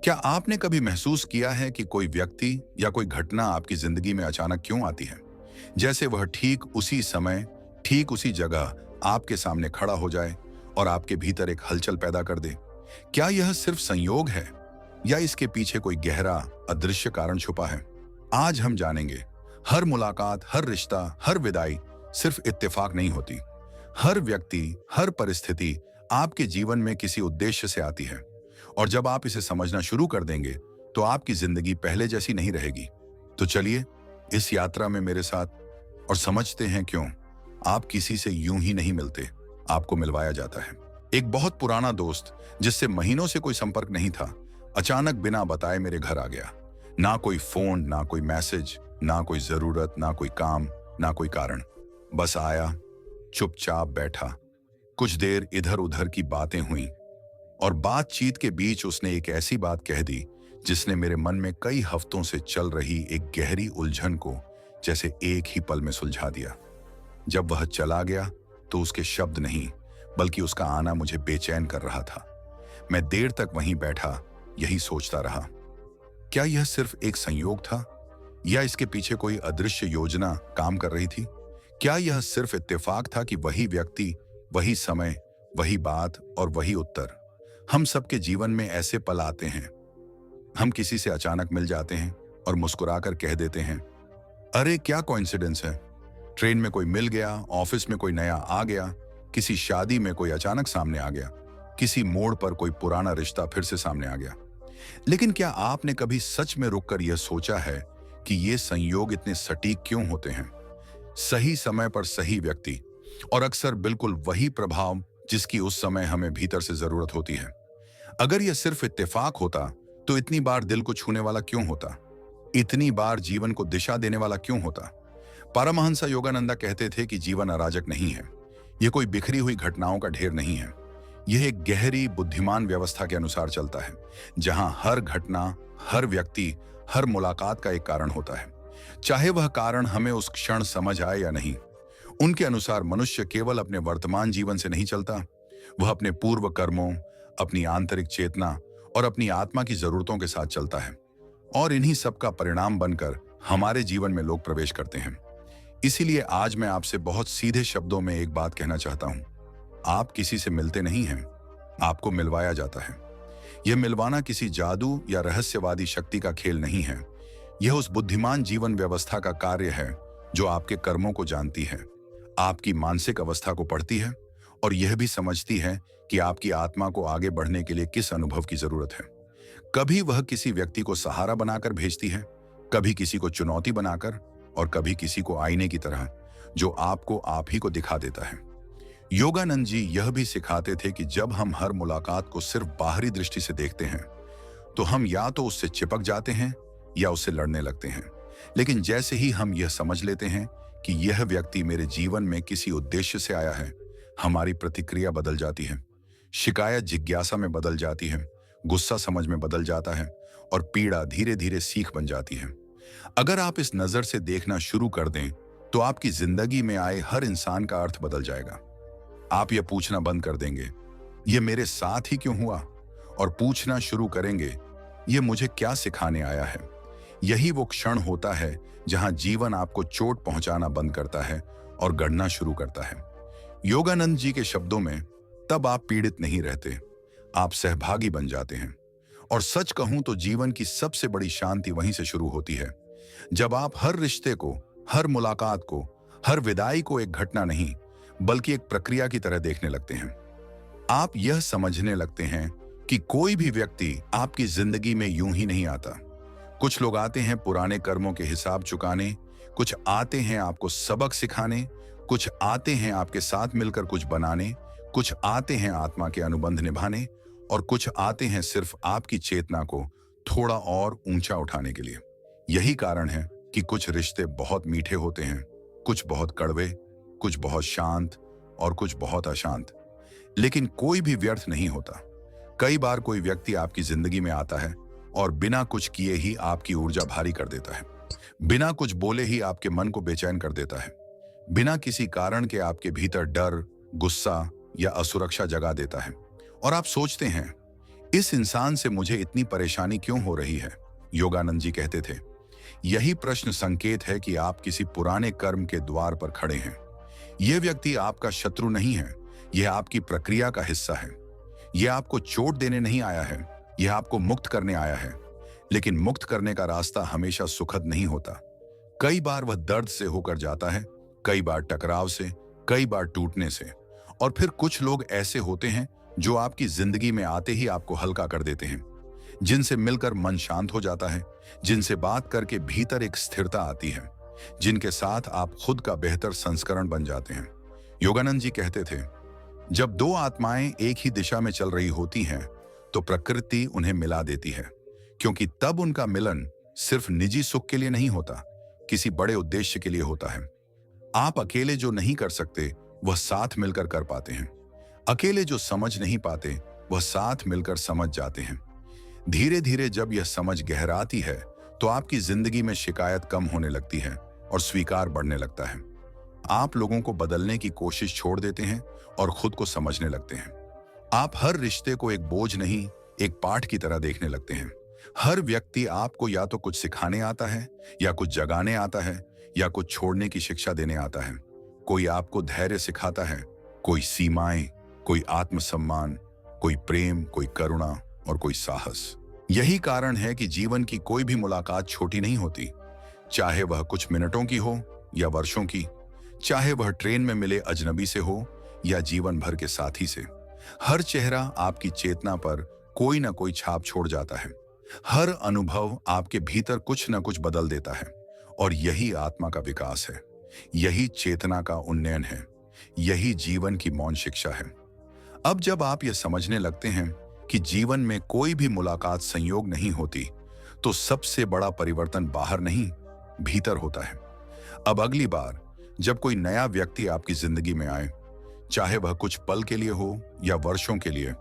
क्या आपने कभी महसूस किया है कि कोई व्यक्ति या कोई घटना आपकी जिंदगी में अचानक क्यों आती है? जैसे वह ठीक उसी समय, ठीक उसी जगह आपके सामने खड़ा हो जाए और आपके भीतर एक हलचल पैदा कर दे। क्या यह सिर्फ संयोग है या इसके पीछे कोई गहरा, अदृश्य कारण छुपा है? आज हम जानेंगे। हर मुलाकात, हर रिश्ता, हर विदाई सिर्फ इत्तेफाक नहीं होती। हर व्यक्ति, हर परिस्थिति आपके जीवन में किसी उद्देश्य से आती है। और जब आप इसे समझना शुरू कर देंगे तो आपकी जिंदगी पहले जैसी नहीं रहेगी। तो चलिए इस यात्रा में मेरे साथ और समझते हैं क्यों आप किसी से यूं ही नहीं मिलते, आपको मिलवाया जाता है। एक बहुत पुराना दोस्त जिससे महीनों से कोई संपर्क नहीं था, अचानक बिना बताए मेरे घर आ गया। ना कोई फोन, ना कोई मैसेज, ना कोई जरूरत, ना कोई काम, ना कोई कारण। बस आया, चुपचाप बैठा, कुछ देर इधर उधर की बातें हुई और बातचीत के बीच उसने एक ऐसी बात कह दी जिसने मेरे मन में कई हफ्तों से चल रही एक गहरी उलझन को जैसे एक ही पल में सुलझा दिया। जब वह चला गया तो उसके शब्द नहीं, बल्कि उसका आना मुझे बेचैन कर रहा था। मैं देर तक वहीं बैठा, यही सोचता रहा, क्या यह सिर्फ एक संयोग था या इसके पीछे कोई अदृश्य योजना काम कर रही थी? क्या यह सिर्फ इत्तेफाक था कि वही व्यक्ति, वही समय, वही बात और वही उत्तर? हम सबके जीवन में ऐसे पल आते हैं। हम किसी से अचानक मिल जाते हैं और मुस्कुराकर कह देते हैं, अरे क्या कोइंसिडेंस है। ट्रेन में कोई मिल गया, ऑफिस में कोई नया आ गया, किसी शादी में कोई अचानक सामने आ गया, किसी मोड़ पर कोई पुराना रिश्ता फिर से सामने आ गया। लेकिन क्या आपने कभी सच में रुककर यह सोचा है कि ये संयोग इतने सटीक क्यों होते हैं? सही समय पर सही व्यक्ति और अक्सर बिल्कुल वही प्रभाव जिसकी उस समय हमें भीतर से जरूरत होती है। अगर यह सिर्फ इत्तेफाक होता तो इतनी बार दिल को छूने वाला क्यों होता? इतनी बार जीवन को दिशा देने वाला क्यों होता? परमहंस योगानंदा कहते थे कि जीवन अराजक नहीं है, यह कोई बिखरी हुई घटनाओं का ढेर नहीं है। यह एक गहरी, बुद्धिमान व्यवस्था के अनुसार चलता है, जहां हर घटना, हर व्यक्ति, हर मुलाकात का एक कारण होता है, चाहे वह कारण हमें उस क्षण समझ आए या नहीं। उनके अनुसार मनुष्य केवल अपने वर्तमान जीवन से नहीं चलता, वह अपने पूर्व कर्मों, अपनी आंतरिक चेतना और अपनी आत्मा की जरूरतों के साथ चलता है। और इन्हीं सब का परिणाम बनकर हमारे जीवन में लोग प्रवेश करते हैं। इसीलिए आज मैं आपसे बहुत सीधे शब्दों में एक बात कहना चाहता हूं। आप किसी से मिलते नहीं हैं, आपको मिलवाया जाता है। यह मिलवाना किसी जादू या रहस्यवादी शक्ति का खेल नहीं है। यह उस बुद्धिमान जीवन व्यवस्था का कार्य है जो आपके कर्मों को जानती है, आपकी मानसिक अवस्था को पढ़ती है और यह भी समझती है कि आपकी आत्मा को आगे बढ़ने के लिए किस अनुभव की जरूरत है। कभी वह किसी व्यक्ति को सहारा बनाकर भेजती है, कभी किसी को चुनौती बनाकर, और कभी किसी को आईने की तरह जो आपको आप ही को दिखा देता है। योगानंद जी यह भी सिखाते थे कि जब हम हर मुलाकात को सिर्फ बाहरी दृष्टि से देखते हैं तो हम या तो उससे चिपक जाते हैं या उससे लड़ने लगते हैं। लेकिन जैसे ही हम यह समझ लेते हैं कि यह व्यक्ति मेरे जीवन में किसी उद्देश्य से आया है, हमारी प्रतिक्रिया बदल जाती है। शिकायत जिज्ञासा में बदल जाती है, गुस्सा समझ में बदल जाता है और पीड़ा धीरे धीरे सीख बन जाती है। अगर आप इस नजर से देखना शुरू कर दें तो आपकी जिंदगी में आए हर इंसान का अर्थ बदल जाएगा। आप यह पूछना बंद कर देंगे, यह मेरे साथ ही क्यों हुआ, और पूछना शुरू करेंगे, यह मुझे क्या सिखाने आया है। यही वो क्षण होता है जहां जीवन आपको चोट पहुंचाना बंद करता है और गढ़ना शुरू करता है। योगानंद जी के शब्दों में, तब आप पीड़ित नहीं रहते, आप सहभागी बन जाते हैं। और सच कहूं तो जीवन की सबसे बड़ी शांति वहीं से शुरू होती है, जब आप हर रिश्ते को, हर मुलाकात को, हर विदाई को एक घटना नहीं बल्कि एक प्रक्रिया की तरह देखने लगते हैं। आप यह समझने लगते हैं कि कोई भी व्यक्ति आपकी जिंदगी में यूं ही नहीं आता। कुछ लोग आते हैं पुराने कर्मों के हिसाब चुकाने, कुछ आते हैं आपको सबक सिखाने, कुछ आते हैं आपके साथ मिलकर कुछ बनाने, कुछ आते हैं आत्मा के अनुबंध निभाने, और कुछ आते हैं सिर्फ आपकी चेतना को थोड़ा और ऊंचा उठाने के लिए। यही कारण है कि कुछ रिश्ते बहुत मीठे होते हैं, कुछ बहुत कड़वे, कुछ बहुत शांत और कुछ बहुत अशांत। लेकिन कोई भी व्यर्थ नहीं होता। कई बार कोई व्यक्ति आपकी जिंदगी में आता है और बिना कुछ किए ही आपकी ऊर्जा भारी कर देता है, बिना कुछ बोले ही आपके मन को बेचैन कर देता है, बिना किसी कारण के आपके भीतर डर, गुस्सा या असुरक्षा जगा देता है। और आप सोचते हैं इस इंसान से मुझे इतनी परेशानी क्यों हो रही है? योगानंद जी कहते थे, यही प्रश्न संकेत है कि आप किसी पुराने कर्म के द्वार पर खड़े हैं। यह व्यक्ति आपका शत्रु नहीं है, यह आपकी प्रक्रिया का हिस्सा है। यह आपको चोट देने नहीं आया है, यह आपको मुक्त करने आया है। लेकिन मुक्त करने का रास्ता हमेशा सुखद नहीं होता। कई बार वह दर्द से होकर जाता है, कई बार टकराव से, कई बार टूटने से। और फिर कुछ लोग ऐसे होते हैं जो आपकी जिंदगी में आते ही आपको हल्का कर देते हैं, जिनसे मिलकर मन शांत हो जाता है, जिनसे बात करके भीतर एक स्थिरता आती है, जिनके साथ आप खुद का बेहतर संस्करण बन जाते हैं। योगानंद जी कहते थे, जब दो आत्माएं एक ही दिशा में चल रही होती हैं, तो प्रकृति उन्हें मिला देती है, क्योंकि तब उनका मिलन सिर्फ निजी सुख के लिए नहीं होता, किसी बड़े उद्देश्य के लिए होता है। आप अकेले जो नहीं कर सकते, वह साथ मिलकर कर पाते हैं। अकेले जो समझ नहीं पाते, वह साथ मिलकर समझ जाते हैं। धीरे धीरे जब यह समझ गहराती है, तो आपकी जिंदगी में शिकायत कम होने लगती है और स्वीकार बढ़ने लगता है। आप लोगों को बदलने की कोशिश छोड़ देते हैं और खुद को समझने लगते हैं। आप हर रिश्ते को एक बोझ नहीं, एक पाठ की तरह देखने लगते हैं। हर व्यक्ति आपको या तो कुछ सिखाने आता है, या कुछ जगाने आता है, या कुछ छोड़ने की शिक्षा देने आता है। कोई आपको धैर्य सिखाता है, कोई सीमाएं, कोई आत्मसम्मान, कोई प्रेम, कोई करुणा और कोई साहस। यही कारण है कि जीवन की कोई भी मुलाकात छोटी नहीं होती, चाहे वह कुछ मिनटों की हो या वर्षों की, चाहे वह ट्रेन में मिले अजनबी से हो या जीवन भर के साथी से। हर चेहरा आपकी चेतना पर कोई ना कोई छाप छोड़ जाता है। हर अनुभव आपके भीतर कुछ न कुछ बदल देता है, और यही आत्मा का विकास है, यही चेतना का उन्नयन है, यही जीवन की मौन शिक्षा है। अब जब आप यह समझने लगते हैं कि जीवन में कोई भी मुलाकात संयोग नहीं होती, तो सबसे बड़ा परिवर्तन बाहर नहीं, भीतर होता है। अब अगली बार जब कोई नया व्यक्ति आपकी जिंदगी में आए, चाहे वह कुछ पल के लिए हो या वर्षों के लिए,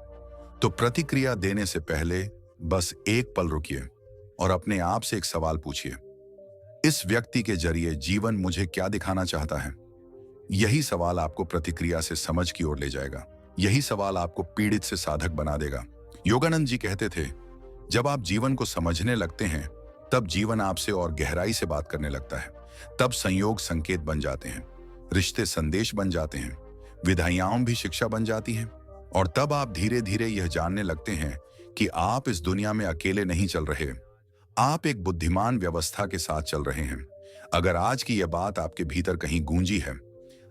तो प्रतिक्रिया देने से पहले बस एक पल रुकिए और अपने आप से एक सवाल पूछिए, इस व्यक्ति के जरिए जीवन मुझे क्या दिखाना चाहता है? यही सवाल आपको प्रतिक्रिया से समझ की ओर ले जाएगा। यही सवाल आपको पीड़ित से साधक बना देगा। योगानंद जी कहते थे, जब आप जीवन को समझने लगते हैं, तब जीवन आपसे और गहराई से बात करने लगता है। तब संयोग संकेत बन जाते हैं, रिश्ते संदेश बन जाते हैं, विधायियाओं भी शिक्षा बन जाती हैं। और तब आप धीरे धीरे यह जानने लगते हैं कि आप इस दुनिया में अकेले नहीं चल रहे, आप एक बुद्धिमान व्यवस्था के साथ चल रहे हैं। अगर आज की यह बात आपके भीतर कहीं गूंजी है,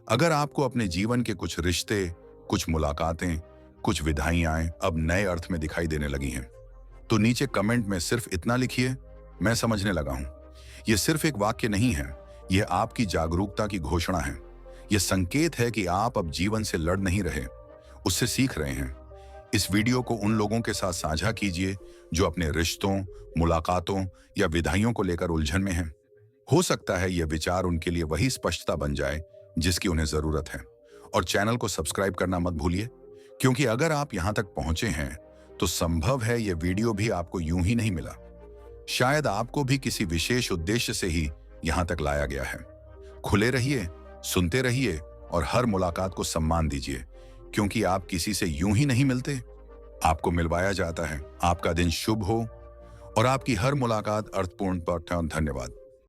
अगर आपको अपने जीवन के कुछ रिश्ते, कुछ मुलाकातें, कुछ विधायियाएं अब नए अर्थ में दिखाई देने लगी हैं, तो नीचे कमेंट में सिर्फ इतना लिखिए, मैं समझने लगा हूं। यह सिर्फ एक वाक्य नहीं है, यह आपकी जागरूकता की घोषणा है। यह संकेत है कि आप अब जीवन से लड़ नहीं रहे, उससे सीख रहे हैं। इस वीडियो को उन लोगों के साथ साझा कीजिए जो अपने रिश्तों, मुलाकातों या विधाइयों को लेकर उलझन में हैं। हो सकता है यह विचार उनके लिए वही स्पष्टता बन जाए जिसकी उन्हें जरूरत है। और चैनल को सब्सक्राइब करना मत भूलिए, क्योंकि अगर आप यहां तक पहुंचे हैं तो संभव है यह वीडियो भी आपको यूं ही नहीं मिला। शायद आपको भी किसी विशेष उद्देश्य से ही यहां तक लाया गया है। खुले रहिए, सुनते रहिए और हर मुलाकात को सम्मान दीजिए, क्योंकि आप किसी से यूं ही नहीं मिलते, आपको मिलवाया जाता है। आपका दिन शुभ हो और आपकी हर मुलाकात अर्थपूर्ण। धन्यवाद।